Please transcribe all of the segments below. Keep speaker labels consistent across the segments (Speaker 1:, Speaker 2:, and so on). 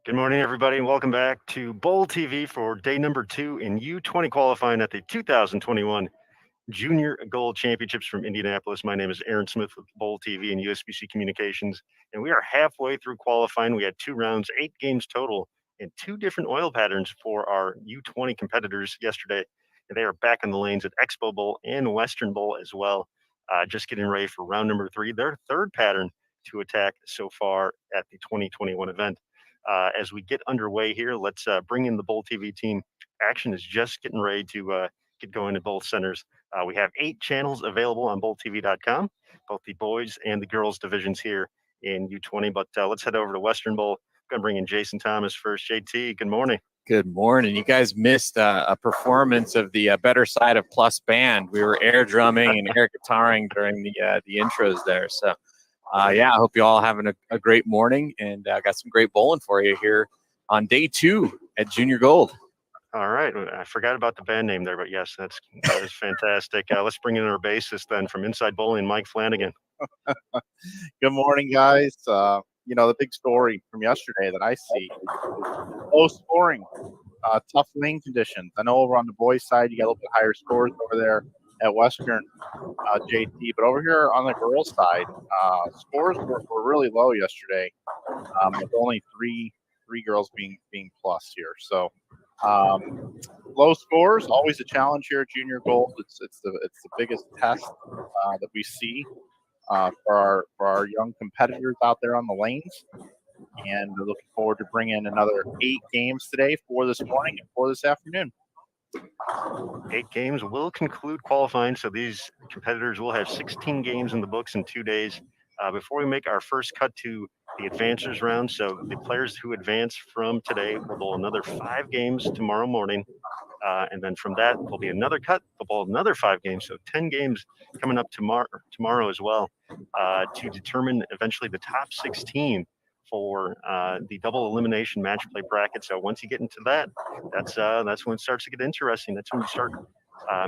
Speaker 1: Good morning, everybody, and welcome back to Bowl TV for day number 2 in U20 qualifying at the 2021 Junior Gold Championships from Indianapolis. My name is Aaron Smith with Bowl TV and USBC Communications, and we are halfway through qualifying. We had 2 rounds, 8 games total, and 2 different oil patterns for our U20 competitors yesterday. And they are back in the lanes at Expo Bowl and Western Bowl as well, just getting ready for round number 3, their third pattern to attack so far at the 2021 event. As we get underway here, let's bring in the Bowl TV team. Action is just getting ready to get going at both centers. We have 8 channels available on bowltv.com, both the boys and the girls divisions here in U20. But let's head over to Western Bowl. I'm going to bring in Jason Thomas first. JT, good morning.
Speaker 2: Good morning. You guys missed a performance of the Better Side of Plus band. We were air drumming and air guitaring during the intros there. So, I hope you all having a great morning, and got some great bowling for you here on day 2 at Junior Gold.
Speaker 1: All right. I forgot about the band name there, but yes, that is fantastic. Let's bring in our bassist then from Inside Bowling, Mike Flanagan.
Speaker 3: Good morning, guys. The big story from yesterday that I see, low scoring, tough lane conditions. I know over on the boys' side, you got a little bit higher scores over there at Western, JT, but over here on the girls' side, scores were really low yesterday, with only three girls being plus here. So low scores, always a challenge here at Junior Gold. It's the biggest test that we see for our young competitors out there on the lanes, and we're looking forward to bringing another 8 games today for this morning and for this afternoon.
Speaker 1: 8 games will conclude qualifying, so these competitors will have 16 games in the books in 2 days. Before we make our first cut to the advancers round, so the players who advance from today will bowl another 5 games tomorrow morning, and then from that there'll be another cut. They'll bowl another 5 games, so 10 games coming up tomorrow as well, to determine eventually the top 16 for the double elimination match play bracket. So once you get into that, that's when it starts to get interesting. That's when you start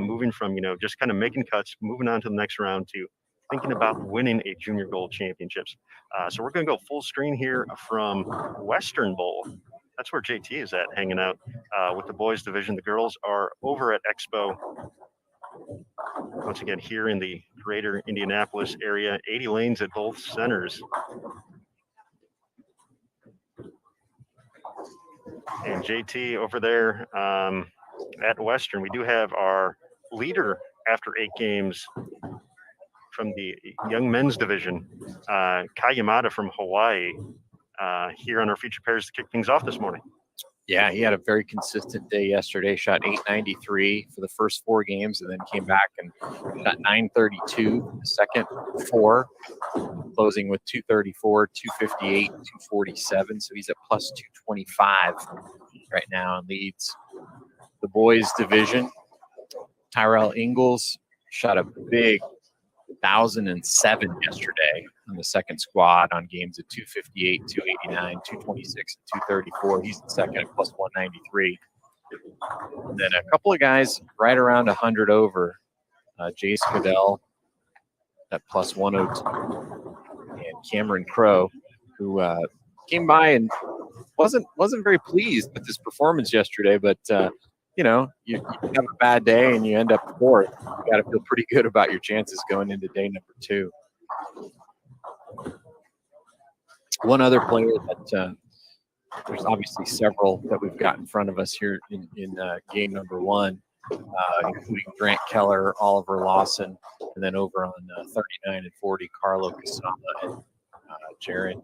Speaker 1: moving from just kind of making cuts, moving on to the next round, to thinking about winning a Junior Gold Championships. So we're going to go full screen here from Western Bowl. That's where JT is at, hanging out with the boys division. The girls are over at Expo. Once again, here in the greater Indianapolis area, 80 lanes at both centers. And JT over there at Western, we do have our leader after 8 games from the young men's division, Kayamada from Hawaii, here on our feature pairs to kick things off this morning.
Speaker 2: Yeah, he had a very consistent day yesterday. Shot 893 for the first 4 games, and then came back and shot 932 the second 4, closing with 234, 258, 247. So he's at plus 225 right now and leads the boys division. Tyrell Ingalls shot a big 1,007 yesterday on the second squad on games at 258, 289, 226, and 234. He's the second at plus 193. And then a couple of guys right around 100 over. Jace Cadell at plus 102, and Cameron Crow, who came by and wasn't very pleased with his performance yesterday, but you have a bad day and you end up 4th. You got to feel pretty good about your chances going into day number 2. One other player that there's obviously several that we've got in front of us here in game number 1, including Grant Keller, Oliver Lawson, and then over on 39 and 40, Carlo Casama and Jared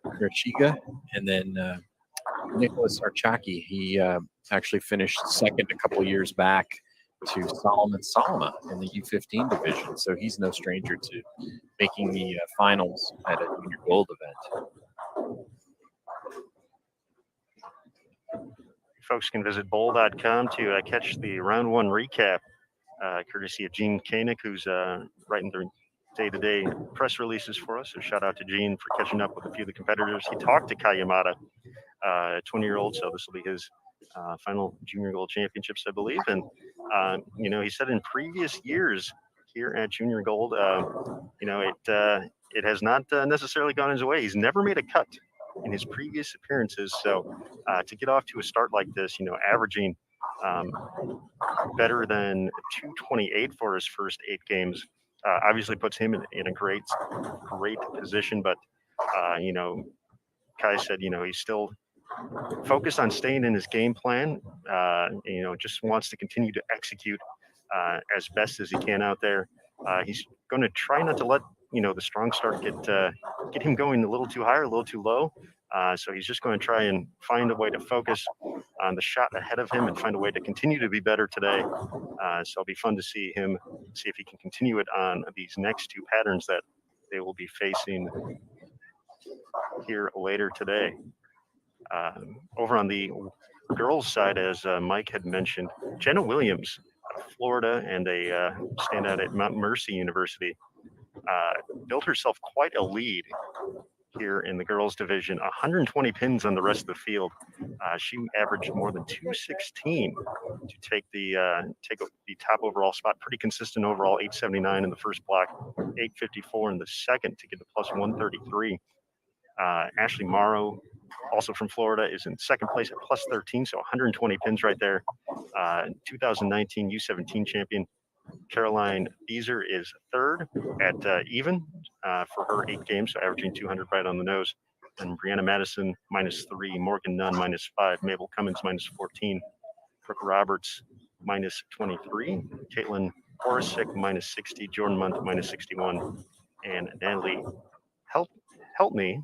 Speaker 2: Kirchiga, and then Nicholas Archaki. He actually finished second a couple years back to Solomon Salma in the U15 division, so he's no stranger to making the finals at a Junior Gold event.
Speaker 1: Folks can visit bowl.com to catch the round 1 recap, courtesy of Gene Koenig, who's writing the day-to-day press releases for us. So shout out to Gene for catching up with a few of the competitors. He talked to Kayamada, 20-year-old, so this will be his final Junior Gold Championships, I believe. And he said in previous years here at Junior Gold, it has not necessarily gone his way. He's never made a cut in his previous appearances. So to get off to a start like this, averaging better than 228 for his first 8 games, obviously puts him in a great position. But Kai said, he's still focused on staying in his game plan. Just wants to continue to execute as best as he can out there. He's going to try not to let the strong start get him going a little too high or a little too low. So he's just going to try and find a way to focus on the shot ahead of him and find a way to continue to be better today. So it'll be fun to see if he can continue it on these next 2 patterns that they will be facing here later today. Over on the girls' side, as Mike had mentioned, Jenna Williams, Florida, and a standout at Mount Mercy University, built herself quite a lead here in the girls' division. 120 pins on the rest of the field. She averaged more than 216 to take the top overall spot. Pretty consistent overall. 879 in the first block, 854 in the second to get the plus 133. Ashley Morrow, also from Florida, is in second place at plus 13, so 120 pins right there. 2019 U17 champion Caroline Beezer is third at even for her 8 games, so averaging 200 right on the nose. And Brianna Madison -3, Morgan Nunn -5, Mabel Cummins -14, Brooke Roberts -23, Caitlin Horisick -60, Jordan Munt -61, and Natalie Heltney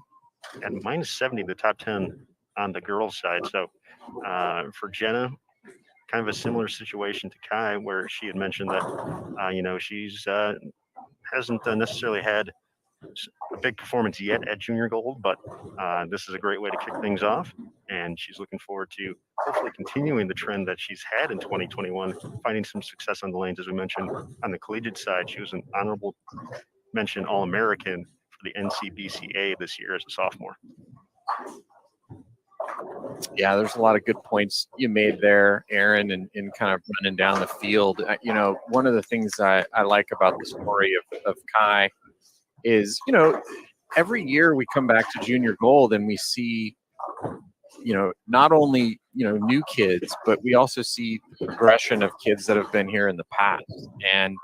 Speaker 1: at -70, the top 10 on the girls' side. So for Jenna, kind of a similar situation to Kai, where she had mentioned that, she's hasn't necessarily had a big performance yet at Junior Gold, but this is a great way to kick things off. And she's looking forward to hopefully continuing the trend that she's had in 2021, finding some success on the lanes. As we mentioned, on the collegiate side, she was an honorable mention All-American for the NCBCA this year as a sophomore.
Speaker 2: Yeah, there's a lot of good points you made there, Aaron, and kind of running down the field. One of the things I like about the story of Kai is, every year we come back to Junior Gold and we see, not only, new kids, but we also see the progression of kids that have been here in the past. And,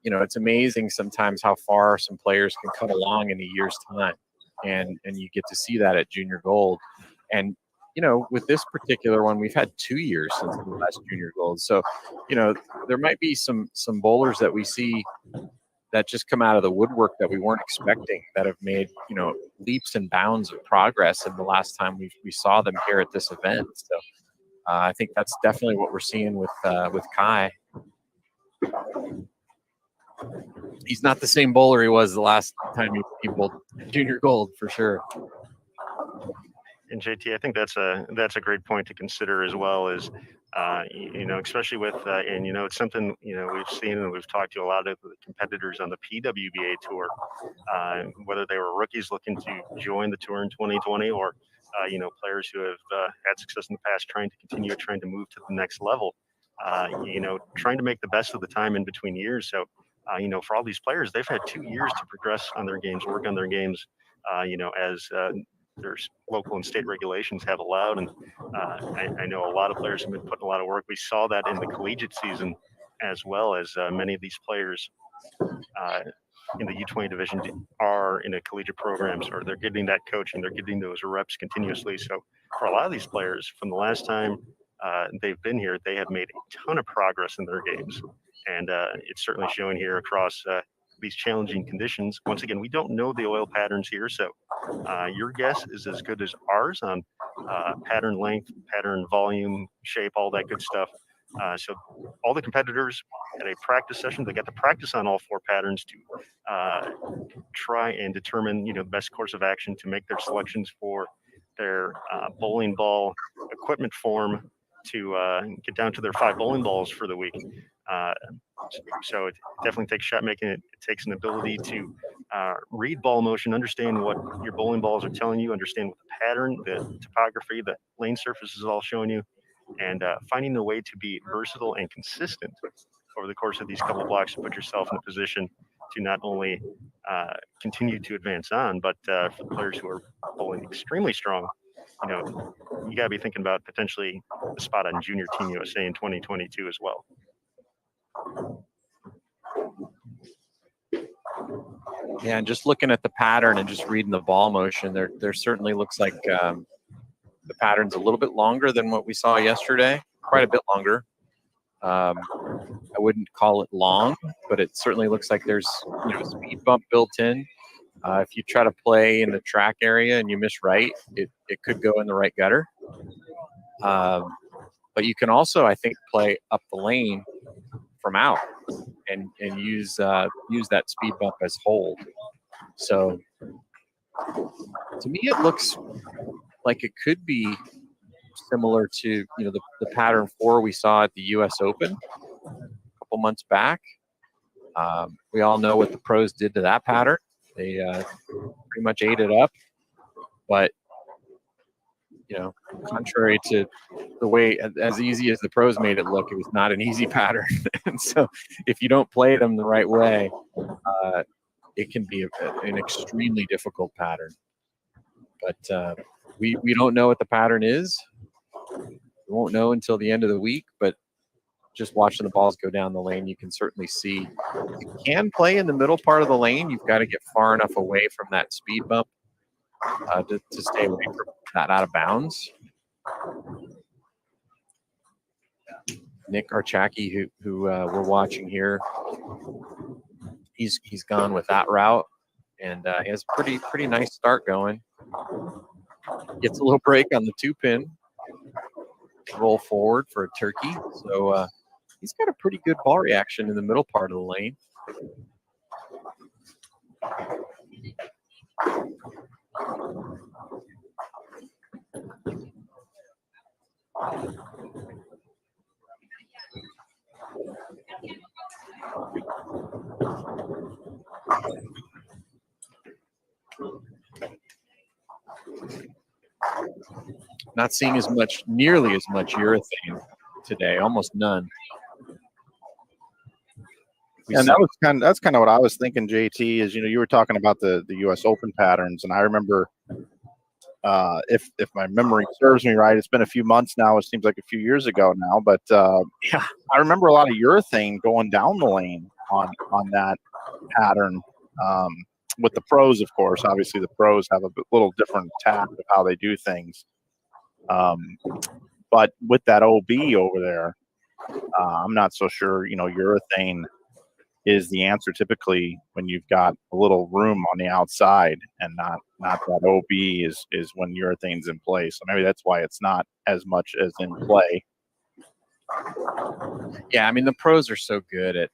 Speaker 2: it's amazing sometimes how far some players can come along in a year's time. And you get to see that at Junior Gold. And, with this particular one, we've had 2 years since the last Junior Gold. So, there might be some bowlers that we see that just come out of the woodwork that we weren't expecting, that have made, leaps and bounds of progress in the last time we saw them here at this event. So I think that's definitely what we're seeing with Kai. He's not the same bowler he was the last time he bowled Junior Gold, for sure.
Speaker 1: And JT, I think that's a great point to consider as well, is especially with and it's something we've seen and we've talked to a lot of the competitors on the PWBA tour, whether they were rookies looking to join the tour in 2020 or players who have had success in the past trying to move to the next level, trying to make the best of the time in between years. So for all these players, they've had 2 years to progress on their games, work on their games, as there's local and state regulations have allowed. And I know a lot of players have been putting a lot of work. We saw that in the collegiate season, as well as many of these players in the U20 division are in a collegiate program, so they're getting that coaching, they're getting those reps continuously. So for a lot of these players, from the last time they've been here, they have made a ton of progress in their games. And it's certainly showing here across these challenging conditions. Once again, we don't know the oil patterns here, so your guess is as good as ours on pattern length, pattern volume, shape, all that good stuff. So all the competitors had a practice session. They got to practice on all 4 patterns to try and determine, the best course of action to make their selections for their bowling ball equipment form to get down to their 5 bowling balls for the week. So it definitely takes shot making. It takes an ability to read ball motion, understand what your bowling balls are telling you, understand what the pattern, the topography, the lane surface is all showing you, and finding a way to be versatile and consistent over the course of these couple blocks to put yourself in a position to not only continue to advance on, but for the players who are bowling extremely strong, you got to be thinking about potentially a spot on Junior Team USA in 2022 as well.
Speaker 2: Yeah, and just looking at the pattern and just reading the ball motion, there certainly looks like the pattern's a little bit longer than what we saw yesterday, quite a bit longer. I wouldn't call it long, but it certainly looks like there's a speed bump built in. If you try to play in the track area and you miss right, it could go in the right gutter. But you can also, I think, play up the lane from out and use that speed bump as hold. So to me, it looks like it could be similar to the pattern 4 we saw at the U.S. Open a couple months back. We all know what the pros did to that pattern. They pretty much ate it up, but contrary to the way, as easy as the pros made it look, it was not an easy pattern. And so if you don't play them the right way, it can be an extremely difficult pattern. But we don't know what the pattern is. We won't know until the end of the week, but just watching the balls go down the lane, you can certainly see you can play in the middle part of the lane. You've got to get far enough away from that speed bump to stay away from that out of bounds. Nick Archaki, who we're watching here, he's gone with that route, and he has a pretty nice start going. Gets a little break on the 2-pin. Roll forward for a turkey. So he's got a pretty good ball reaction in the middle part of the lane. Not seeing nearly as much urethane today, almost none.
Speaker 3: And that's kind of what I was thinking, JT, is you were talking about the U.S. Open patterns, and I remember, if my memory serves me right, it's been a few months now. It seems like a few years ago now, but
Speaker 2: yeah,
Speaker 3: I remember a lot of urethane going down the lane on that pattern. With the pros, of course, obviously the pros have a little different tact of how they do things. But with that OB over there, I'm not so sure, urethane is the answer typically when you've got a little room on the outside, and not that OB is when urethane's in play. So maybe that's why it's not as much as in play.
Speaker 2: Yeah, I mean, the pros are so good at,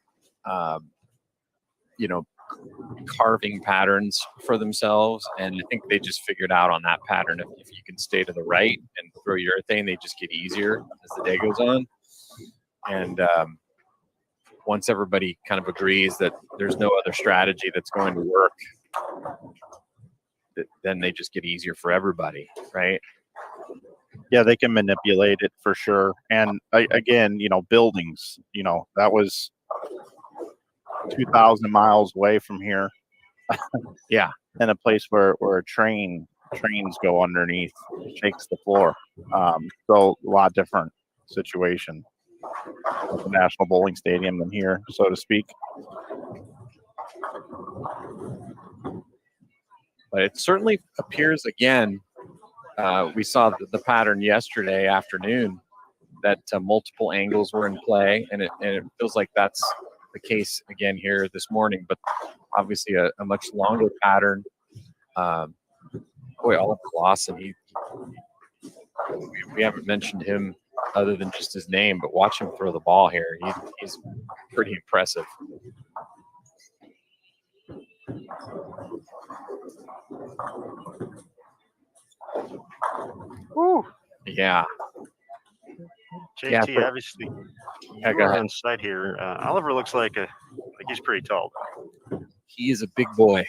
Speaker 2: carving patterns for themselves, and I think they just figured out on that pattern if you can stay to the right and throw urethane, they just get easier as the day goes on. And once everybody kind of agrees that there's no other strategy that's going to work, then they just get easier for everybody, right?
Speaker 3: Yeah, they can manipulate it for sure. And again, buildings, that was 2,000 miles away from here.
Speaker 2: Yeah.
Speaker 3: In a place where trains go underneath, shakes the floor. So a lot different situation at the National Bowling Stadium than here, so to speak.
Speaker 2: But it certainly appears again, we saw the pattern yesterday afternoon that multiple angles were in play, and it feels like that's the case again here this morning, but obviously a much longer pattern. Oliver Lawson, we haven't mentioned him other than just his name, but watch him throw the ball here. He's pretty impressive.
Speaker 1: Woo.
Speaker 2: Yeah.
Speaker 1: JT, obviously,
Speaker 2: go
Speaker 1: you're
Speaker 2: ahead.
Speaker 1: on site here. Oliver looks like he's pretty tall.
Speaker 2: He is a big boy.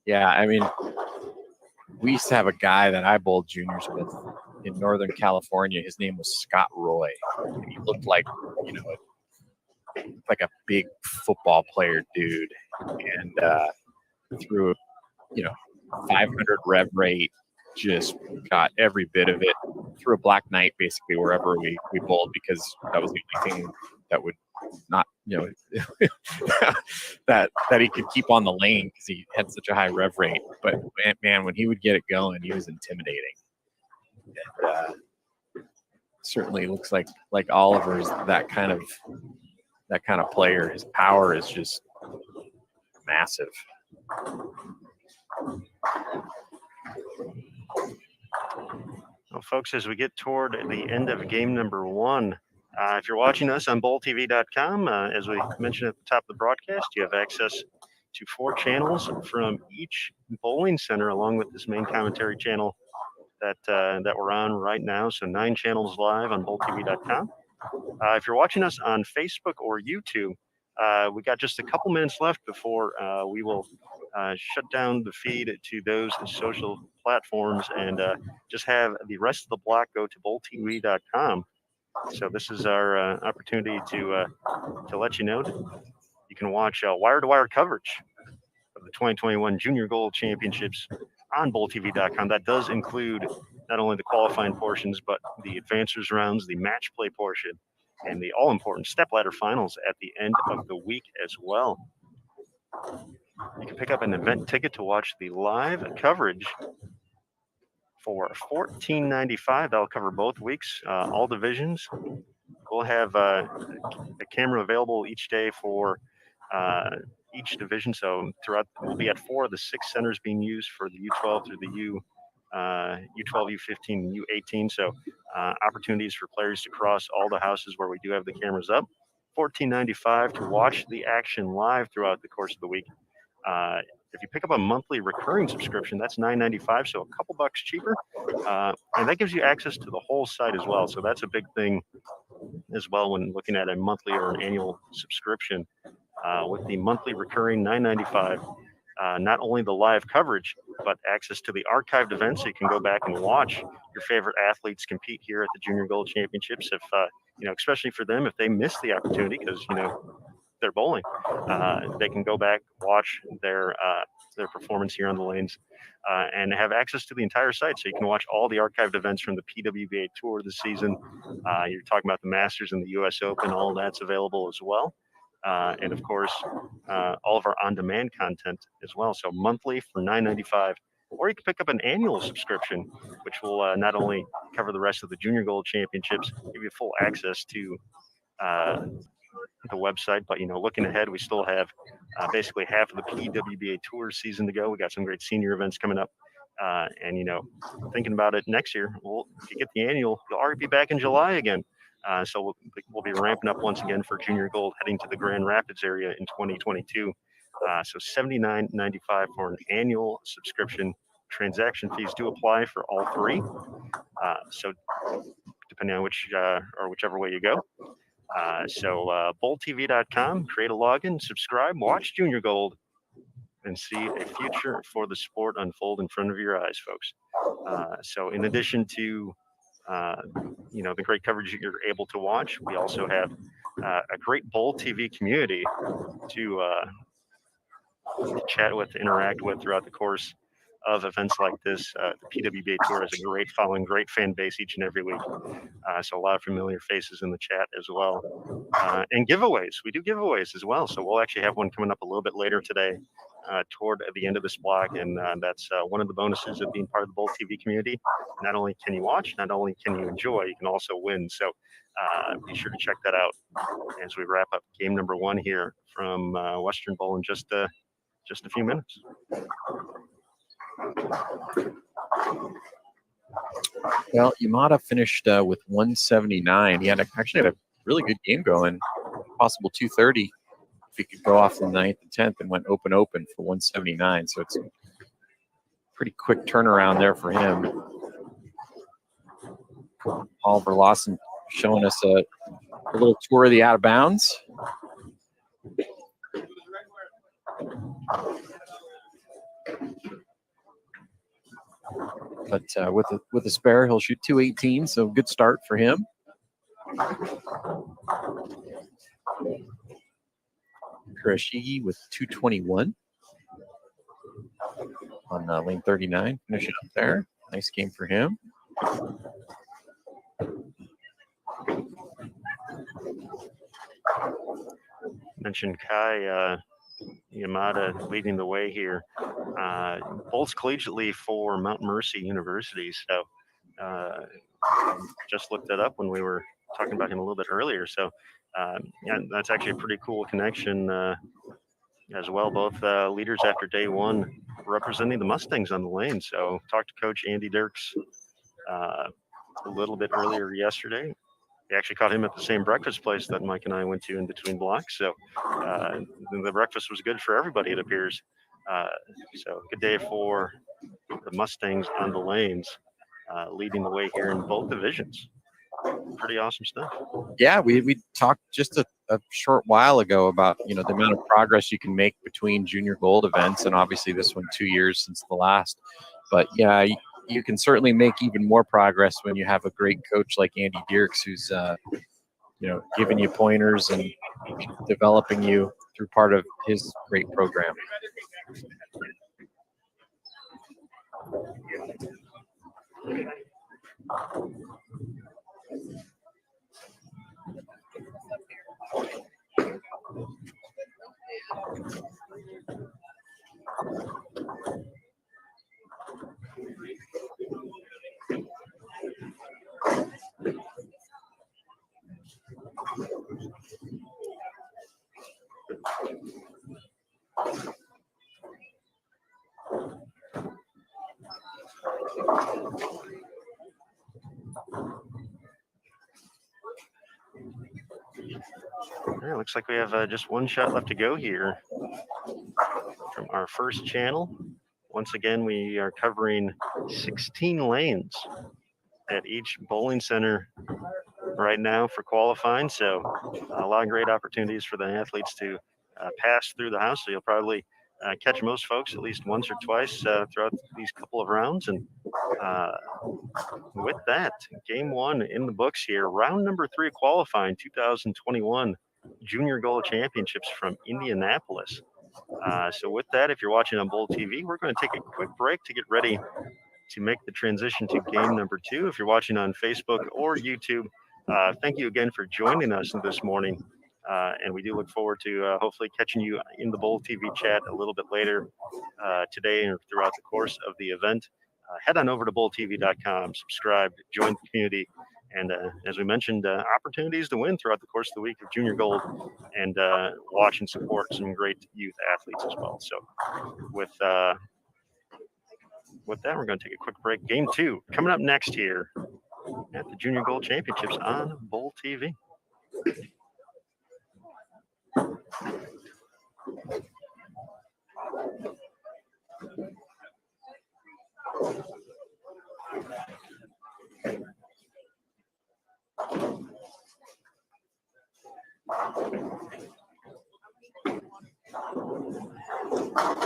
Speaker 2: Yeah, I mean, we used to have a guy that I bowled juniors with in Northern California. His name was Scott Roy. He looked like, looked like a big football player dude, and threw, 500 rev rate, just got every bit of it. Threw a black knight basically wherever we bowled, because that was the only thing that would not, that he could keep on the lane, because he had such a high rev rate. But man, when he would get it going, he was intimidating. And, certainly looks like Oliver's that kind of player. His power is just massive.
Speaker 1: Well, folks, as we get toward the end of game number 1, if you're watching us on bowltv.com, as we mentioned at the top of the broadcast, you have access to 4 channels from each bowling center, along with this main commentary channel that we're on right now. So 9 channels live on bowltv.com. If you're watching us on Facebook or YouTube, we got just a couple minutes left before we will shut down the feed to those social platforms and just have the rest of the block go to bowltv.com. So this is our opportunity to let you know that you can watch wire-to-wire coverage of the 2021 Junior Gold Championships on bowltv.com. That does include not only the qualifying portions, but the advancers rounds, the match play portion, and the all-important stepladder finals at the end of the week as well. You can pick up an event ticket to watch the live coverage for $14.95. That'll cover both weeks, all divisions. We'll have a camera available each day for each division. So we'll be at 4 of the 6 centers being used for the U12 through the U12, U15, and U18. So opportunities for players to cross all the houses where we do have the cameras up. $14.95 to watch the action live throughout the course of the week. If you pick up a monthly recurring subscription, that's $9.95, so a couple bucks cheaper. And that gives you access to the whole site as well. So that's a big thing as well when looking at a monthly or an annual subscription. With the monthly recurring $9.95, not only the live coverage, but access to the archived events, so you can go back and watch your favorite athletes compete here at the Junior Gold Championships. If especially for them, if they miss the opportunity because they're bowling, they can go back, watch their performance here on the lanes, and have access to the entire site. So you can watch all the archived events from the PWBA Tour this season. You're talking about the Masters and the US Open, all that's available as well. And of course, all of our on-demand content as well. So monthly for $9.95, or you can pick up an annual subscription, which will not only cover the rest of the Junior Gold Championships, give you full access to the website. But looking ahead, we still have basically half of the PWBA Tour season to go. We got some great senior events coming up, and thinking about it next year. Well, if you get the annual, you'll already be back in July again. So we'll be ramping up once again for Junior Gold, heading to the Grand Rapids area in 2022. So $79.95 for an annual subscription. Transaction fees do apply for all 3. So depending on whichever way you go. So bowltv.com, create a login, subscribe, watch Junior Gold, and see a future for the sport unfold in front of your eyes, folks. So in addition to the great coverage that you're able to watch, we also have a great Bowl TV community to chat with, interact with throughout the course of events like this. The PWBA Tour has a great following, great fan base each and every week. So a lot of familiar faces in the chat as well. And giveaways. We do giveaways as well. So we'll actually have one coming up a little bit later today toward the end of this block. And that's one of the bonuses of being part of the Bowl TV community. Not only can you watch, not only can you enjoy, you can also win. So be sure to check that out as we wrap up game number 1 here from Western Bowl in just a few minutes.
Speaker 2: Well, Yamada finished with 179. He actually had a really good game going, possible 230 if he could go off the 9th and 10th, and went open for 179. So it's a pretty quick turnaround there for him. Oliver Lawson showing us a little tour of the out of bounds. But with a spare, he'll shoot 218, so good start for him. Kurashigi with 221 on lane 39, finishing up there. Nice game for him.
Speaker 1: Mentioned Kai Yamada leading the way here. Bolts collegiately for Mount Mercy University. So just looked that up when we were talking about him a little bit earlier. So yeah, that's actually a pretty cool connection as well. Both leaders after day one representing the Mustangs on the lane. So talked to Coach Andy Dirks a little bit earlier yesterday. We actually caught him at the same breakfast place that Mike and I went to in between blocks. So the breakfast was good for everybody, it appears. So good day for the Mustangs on the lanes, leading the way here in both divisions. Pretty awesome stuff.
Speaker 2: Yeah, we talked just a short while ago about, the amount of progress you can make between junior gold events, and obviously this one 2 years since the last. But yeah, you can certainly make even more progress when you have a great coach like Andy Dirks, who's giving you pointers and developing you through part of his great program.
Speaker 1: All right, looks like we have just one shot left to go here from our first channel. Once again, we are covering 16 lanes at each bowling center right now for qualifying. So a lot of great opportunities for the athletes to pass through the house. So you'll probably catch most folks at least once or twice throughout these couple of rounds. And with that, game one in the books here, round number 3 of qualifying 2021 Junior Gold Championships from Indianapolis. So with that, if you're watching on Bowl TV, we're going to take a quick break to get ready to make the transition to game number 2. If you're watching on Facebook or YouTube, thank you again for joining us this morning. And we do look forward to hopefully catching you in the Bowl TV chat a little bit later today and throughout the course of the event. Head on over to bowltv.com, subscribe, join the community, and as we mentioned, opportunities to win throughout the course of the week of Junior Gold, and watch and support some great youth athletes as well. So with that, we're going to take a quick break. Game 2 coming up next here at the Junior Gold Championships on Bowl TV.